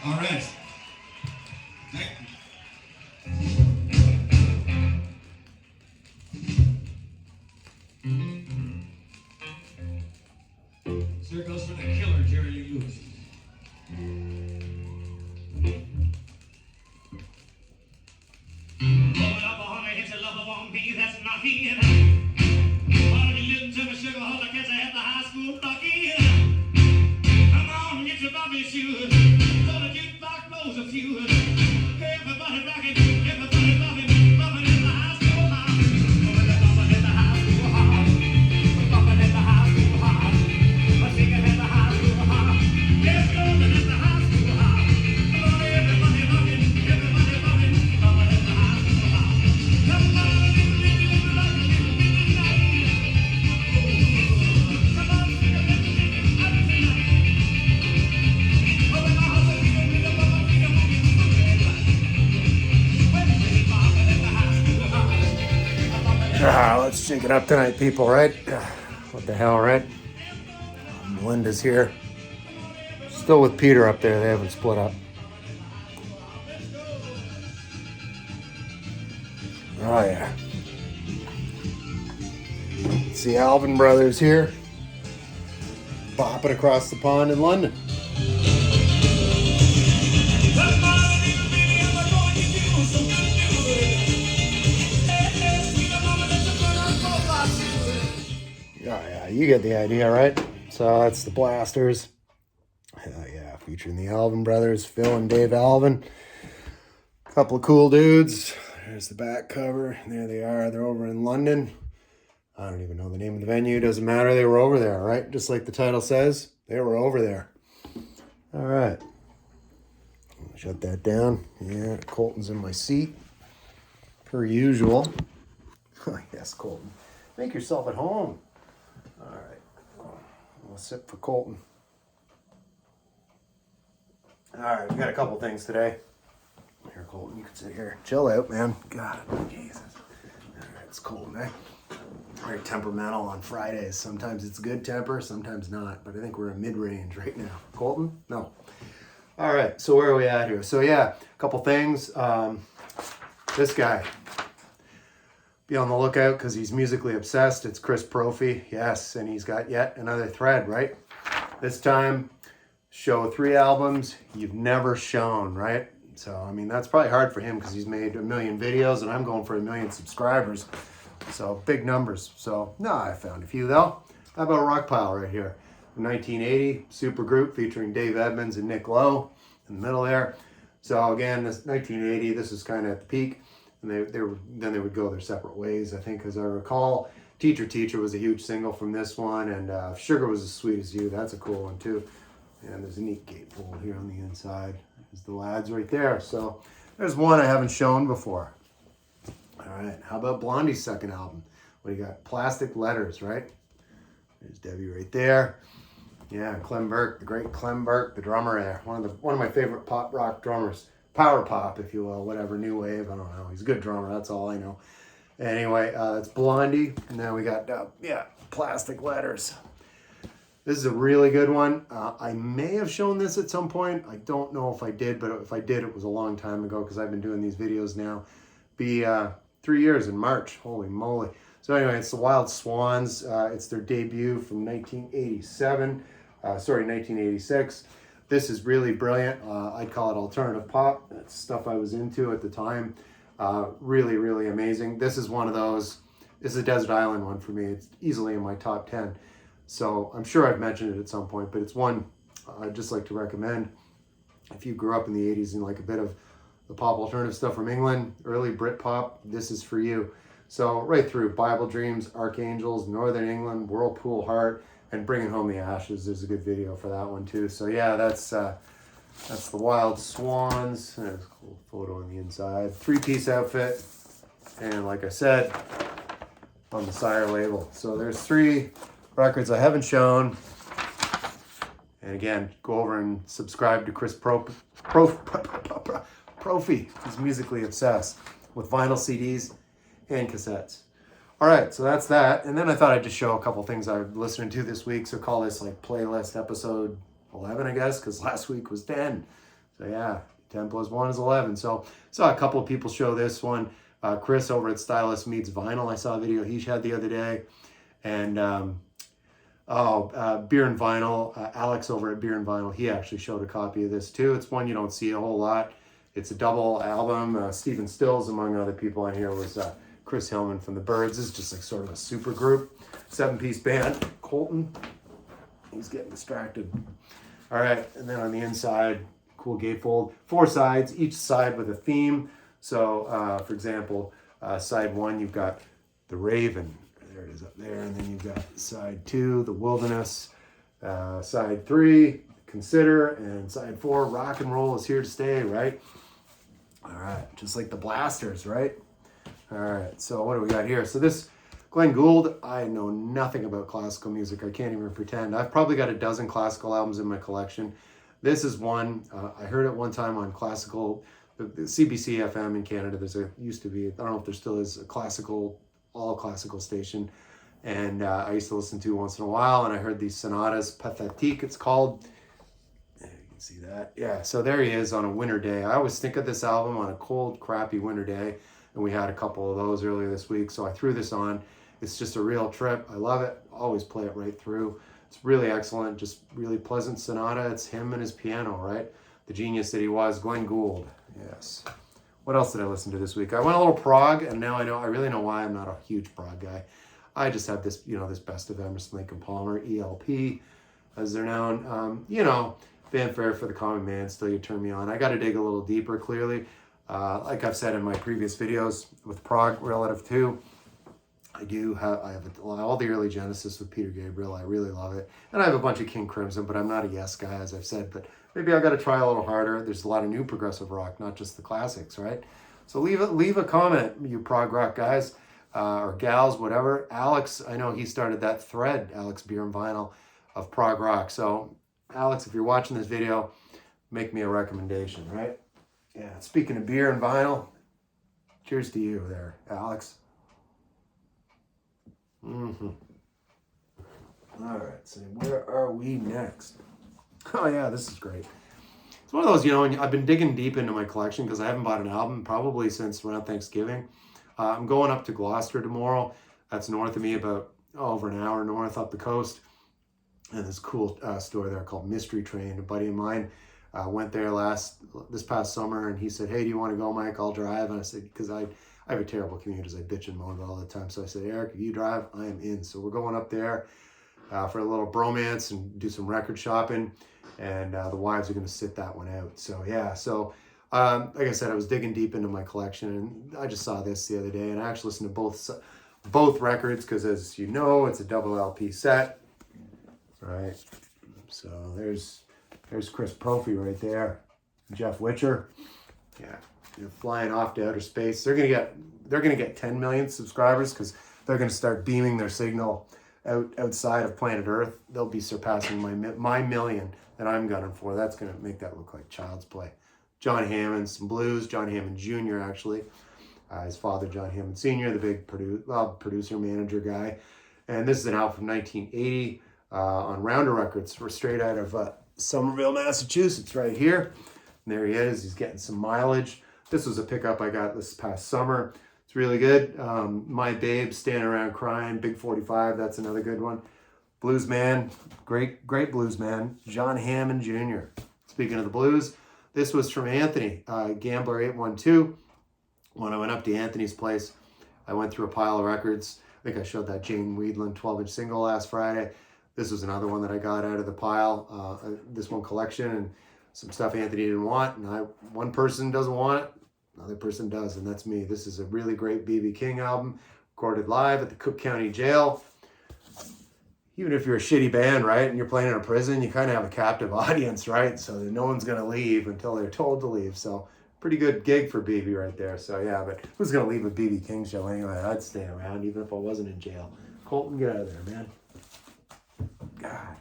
All right. So it goes for the killer, Jerry Lee Lewis. Hold up, honey, hit your lover won't be, that's not it. Honey, you listen to me, sugar, hold the kids at the high school ducky. Come on, get your bobby shoes. So the jukebox blows a fuse. Everybody rocking, everybody bumping, bumping in the high school house. Bumping in the high school house. Bumping in the high school house. Singing in the high school house. Yes, bumping in the high school house. Come on, everybody rocking, everybody bumping, bumping in the high school house. Come on, everybody rocking, everybody night. Come on, everybody out of the night. Oh, my house is here, we don't want to be a movie. Let's shake it up tonight, people, right? What the hell, right? Melinda's here. Still with Peter up there. They haven't split up. Oh, yeah. It's the Alvin brothers here. Bopping across the pond in London. Yeah, you get the idea, right? So that's the Blasters. Yeah, featuring the Alvin brothers, Phil and Dave Alvin. Couple of cool dudes. There's the back cover. There they are. They're over in London. I don't even know the name of the venue. Doesn't matter. They were over there, right? Just like the title says. They were over there. All right. Shut that down. Yeah, Colton's in my seat. Per usual. Yes, Colton. Make yourself at home. All right, we'll sit for Colton. All right, we got a couple things today. Here, Colton, you can sit here. Chill out, man. God, Jesus. All right, it's Colton, eh? Very temperamental on Fridays. Sometimes it's good temper, sometimes not. But I think we're in mid-range right now. Colton? No. All right, so where are we at here? So, yeah, a couple things. This guy. Be on the lookout because he's musically obsessed. It's Propfe, yes, and he's got yet another thread, right? This time, show 3 albums you've never shown, right? So, I mean, that's probably hard for him because he's made 1 million videos and I'm going for 1 million subscribers. So, big numbers. So, no, I found a few though. How about Rock Pile right here? 1980, super group featuring Dave Edmunds and Nick Lowe in the middle there. So, again, this 1980, this is kind of at the peak. And then they would go their separate ways, I think, as I recall. Teacher was a huge single from this one, and Sugar Was As Sweet As You. That's a cool one, too. And there's a neat gatefold here on the inside. There's the lads right there. So there's one I haven't shown before. All right, how about Blondie's second album? What do you got? Plastic Letters, right? There's Debbie right there. Yeah, Clem Burke, the great Clem Burke, the drummer there. One of my favorite pop rock drummers. Power pop, if you will, whatever, new wave, I don't know. He's a good drummer, that's all I know. Anyway, it's Blondie. And now we got, Plastic Letters. This is a really good one. I may have shown this at some point. I don't know if I did, but if I did, it was a long time ago because I've been doing these videos now. 3 years in March, holy moly. So anyway, it's the Wild Swans. It's their debut from 1986. This is really brilliant. I'd call it alternative pop. That's stuff I was into at the time. Really, really amazing. This is one of those. This is a Desert Island one for me. It's easily in my top 10. So I'm sure I've mentioned it at some point, but it's one I'd just like to recommend. If you grew up in the 80s and like a bit of the pop alternative stuff from England, early Brit pop, this is for you. So right through Bible Dreams, Archangels, Northern England, Whirlpool Heart, and Bringing Home the Ashes. There's a good video for that one too. So yeah, that's the Wild Swans. There's a cool photo on the inside. 3-piece outfit. And like I said, on the Sire label. So there's 3 records I haven't shown. And again, go over and subscribe to Propfe. He's musically obsessed with vinyl CDs and cassettes. All right, so that's that. And then I thought I'd just show a couple things I'm listening to this week. So call this like playlist episode 11, I guess, because last week was 10. So yeah, 10 plus 1 is 11. So saw a couple of people show this one. Chris over at Stylist Meets Vinyl. I saw a video he had the other day. And Beer and Vinyl. Alex over at Beer and Vinyl, he actually showed a copy of this too. It's one you don't see a whole lot. It's a double album. Stephen Stills, among other people on here, was Chris Hillman from the Byrds. This is just like sort of a super group, 7-piece band. Colton, he's getting distracted. All right, and then on the inside, cool gatefold. 4 sides, each side with a theme. So, for example, side 1, you've got the Raven. There it is up there. And then you've got side 2, the Wilderness. Side 3, Consider. And side 4, Rock and Roll is here to stay, right? All right, just like the Blasters, right? All right, so what do we got here? So this Glenn Gould, I know nothing about classical music. I can't even pretend. I've probably got a dozen classical albums in my collection. This is one. I heard it one time on classical, the CBC FM in Canada. Used to be, I don't know if there still is, a classical, all classical station. And I used to listen to once in a while, and I heard these sonatas, Pathétique it's called. You can see that. Yeah, so there he is on a winter day. I always think of this album on a cold, crappy winter day. And we had a couple of those earlier this week, so I threw this on. It's just a real trip. I love it. Always play it right through. It's really excellent, just really pleasant sonata. It's him and his piano, right? The genius that he was, Glenn Gould. Yes. What else did I listen to this week? I went a little prog, and now I really know why I'm not a huge prog guy. I just have this, this Best of Emerson, Lake and Palmer, ELP, as they're known. Fanfare for the Common Man, Still You Turn Me On. I got to dig a little deeper, clearly. Like I've said in my previous videos with prog relative to, I have all the early Genesis with Peter Gabriel. I really love it. And I have a bunch of King Crimson, but I'm not a Yes guy, as I've said, but maybe I got to try a little harder. There's a lot of new progressive rock, not just the classics, right? So leave a comment, you prog rock guys, or gals, whatever. Alex, I know he started that thread, Alex Beer and Vinyl, of prog rock. So Alex, if you're watching this video, make me a recommendation, right? Yeah, speaking of beer and vinyl, cheers to you there, Alex. All right, so where are we next? Oh yeah, this is great. It's one of those, I've been digging deep into my collection because I haven't bought an album probably since around Thanksgiving. I'm going up to Gloucester tomorrow. That's north of me, about over an hour north up the coast. And this cool store there called Mystery Train. A buddy of mine went there this past summer, and he said, "Hey, do you want to go, Mike? I'll drive." And I said, because I have a terrible commute, as I bitch and moan about all the time. So I said, "Eric, if you drive, I am in." So we're going up there for a little bromance and do some record shopping, and the wives are going to sit that one out. So yeah, like I said, I was digging deep into my collection, and I just saw this the other day, and I actually listened to both records because, as you know, it's a double LP set. All right, so there's Chris Propfe right there, Jeff Witcher. Yeah, they're flying off to outer space. They're gonna get 10 million subscribers because they're gonna start beaming their signal outside of planet Earth. They'll be surpassing my million that I'm gunning for. That's gonna make that look like child's play. John Hammond, some blues. John Hammond Jr. actually, his father John Hammond Sr., the big producer manager guy. And this is an album from 1980 on Rounder Records. We're straight out of Somerville, Massachusetts, right here. And there he is. He's getting some mileage. This was a pickup I got this past summer. It's really good. My Babe, Standing Around Crying, Big 45. That's another good one. Blues man, great blues man, John Hammond Jr. Speaking of the blues, this was from Anthony, Gambler 812. When I went up to Anthony's place, I went through a pile of records. I think I showed that Jane Weedland 12-inch single last Friday. This was another one that I got out of the pile, this one collection, and some stuff Anthony didn't want. And one person doesn't want it, another person does, and that's me. This is a really great B.B. King album, recorded live at the Cook County Jail. Even if you're a shitty band, right, and you're playing in a prison, you kind of have a captive audience, right? So that no one's going to leave until they're told to leave. So pretty good gig for BB right there. So yeah, but who's going to leave a BB King show anyway? I'd stay around even if I wasn't in jail. Colton, get out of there, man. God,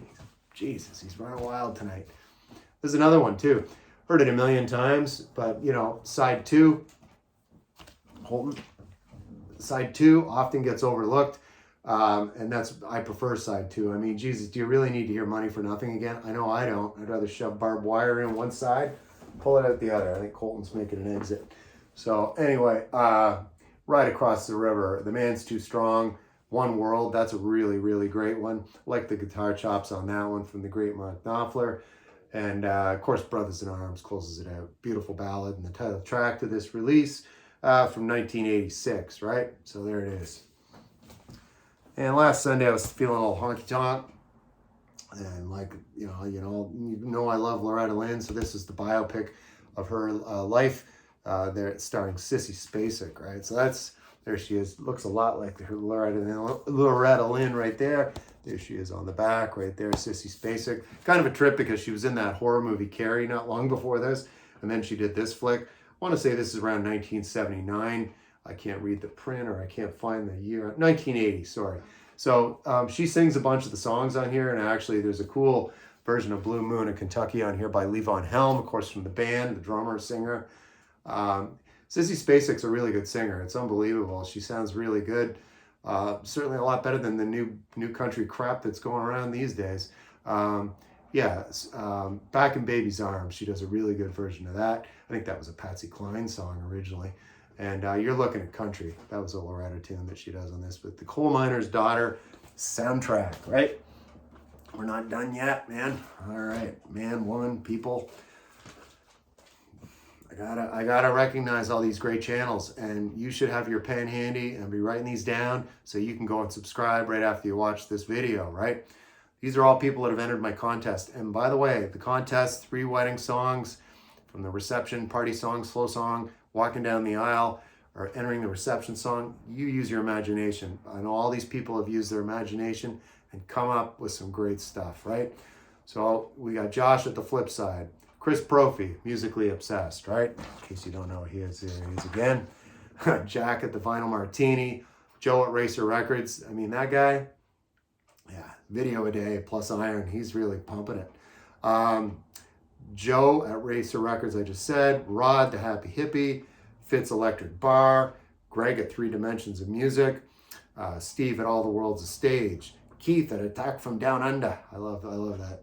Jesus, he's running wild tonight. There's another one too. Heard it a million times, but side 2, Holton. Side 2 often gets overlooked. And I prefer side 2. I mean, Jesus, do you really need to hear Money for Nothing again? I know I don't. I'd rather shove barbed wire in one side, pull it out the other. I think Colton's making an exit. So anyway, Right Across the River, The Man's Too Strong, One World, that's a really, really great one. I like the guitar chops on that one from the great Mark Knopfler. And of course, Brothers in Arms closes it out. Beautiful ballad and the title track to this release from 1986, right? So there it is. And last Sunday I was feeling a little honky tonk. And you know I love Loretta Lynn, so this is the biopic of her life. There, starring Sissy Spacek, right? So there she is. Looks a lot like her Loretta Lynn right there. There she is on the back right there, Sissy Spacek. Kind of a trip because she was in that horror movie Carrie not long before this, and then she did this flick. I want to say this is around 1979. I can't read the print, or I can't find the year. 1980, sorry. So she sings a bunch of the songs on here, and actually there's a cool version of Blue Moon of Kentucky on here by Levon Helm, of course, from the band, the drummer, singer. Sissy Spacek's a really good singer. It's unbelievable. She sounds really good. Certainly a lot better than the new country crap that's going around these days. Back in Baby's Arms, she does a really good version of that. I think that was a Patsy Cline song originally. And You're Looking at Country. That was a Loretta tune that she does on this. But The Coal Miner's Daughter soundtrack, right? We're not done yet, man. All right, man, woman, people. I gotta recognize all these great channels, and you should have your pen handy and be writing these down so you can go and subscribe right after you watch this video, right? These are all people that have entered my contest. And by the way, the contest, 3 wedding songs from the reception, party song, slow song, walking down the aisle, or entering the reception song. You use your imagination. I know all these people have used their imagination and come up with some great stuff, right? So we got Josh at the flip side. Chris Propfe, Musically Obsessed, right? In case you don't know, he is again. Jack at the Vinyl Martini. Joe at Racer Records. I mean, that guy, yeah, video a day plus iron. He's really pumping it. Joe at Racer Records, I just said. Rod, the Happy Hippie. Fitz Electric Bar. Greg at 3 Dimensions of Music. Steve at All the World's a Stage. Keith at Attack from Down Under. I love that.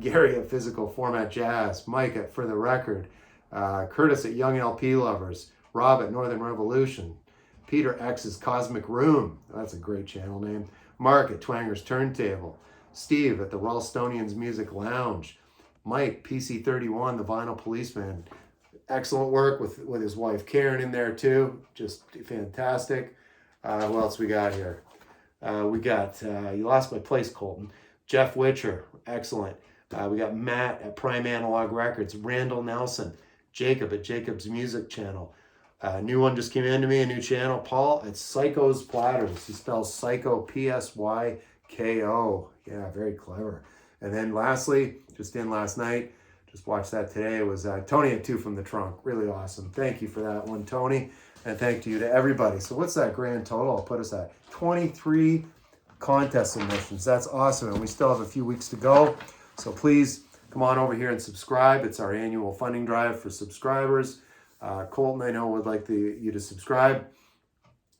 Gary at Physical Format Jazz, Mike at For the Record, Curtis at Young LP Lovers, Rob at Northern Revolution, Peter X's Cosmic Room, that's a great channel name, Mark at Twanger's Turntable, Steve at the Ralstonians Music Lounge, Mike, PC31, the Vinyl Policeman. Excellent work with his wife Karen in there too, just fantastic. Who else we got here? We got, you lost my place, Colton. Jeff Witcher, excellent. We got Matt at Prime Analog Records, Randall Nelson, Jacob at Jacob's Music Channel. New one just came in to me, a new channel. Paul at Psycho's Platters. He spells Psycho, P-S-Y-K-O. Yeah, very clever. And then lastly, just in last night, just watched that today, it was Tony at 2 from the Trunk. Really awesome. Thank you for that one, Tony. And thank you to everybody. So what's that grand total? I'll put us at 23 contest submissions. That's awesome, and we still have a few weeks to go, so please come on over here and subscribe. It's our annual funding drive for subscribers. Colton, I know, would like you to subscribe,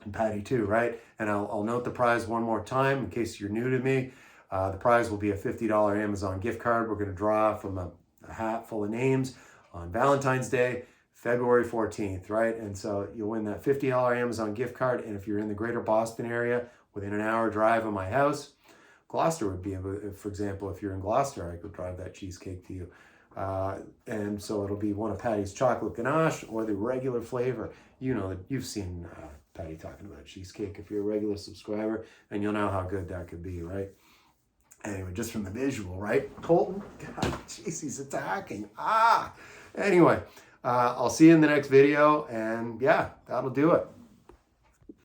and Patty too, right? And I'll note the prize one more time in case you're new to me. The prize will be a $50 Amazon gift card. We're going to draw from a hat full of names on Valentine's Day, February 14th, right? And so you'll win that $50 Amazon gift card, and if you're in the greater Boston area, within an hour drive of my house, Gloucester would be, for example, if you're in Gloucester, I could drive that cheesecake to you. And so it'll be one of Patty's chocolate ganache or the regular flavor. You know, you've seen Patty talking about cheesecake if you're a regular subscriber, and you'll know how good that could be, right? Anyway, just from the visual, right? Colton, God, jeez, he's attacking. Anyway, I'll see you in the next video, and yeah, that'll do it.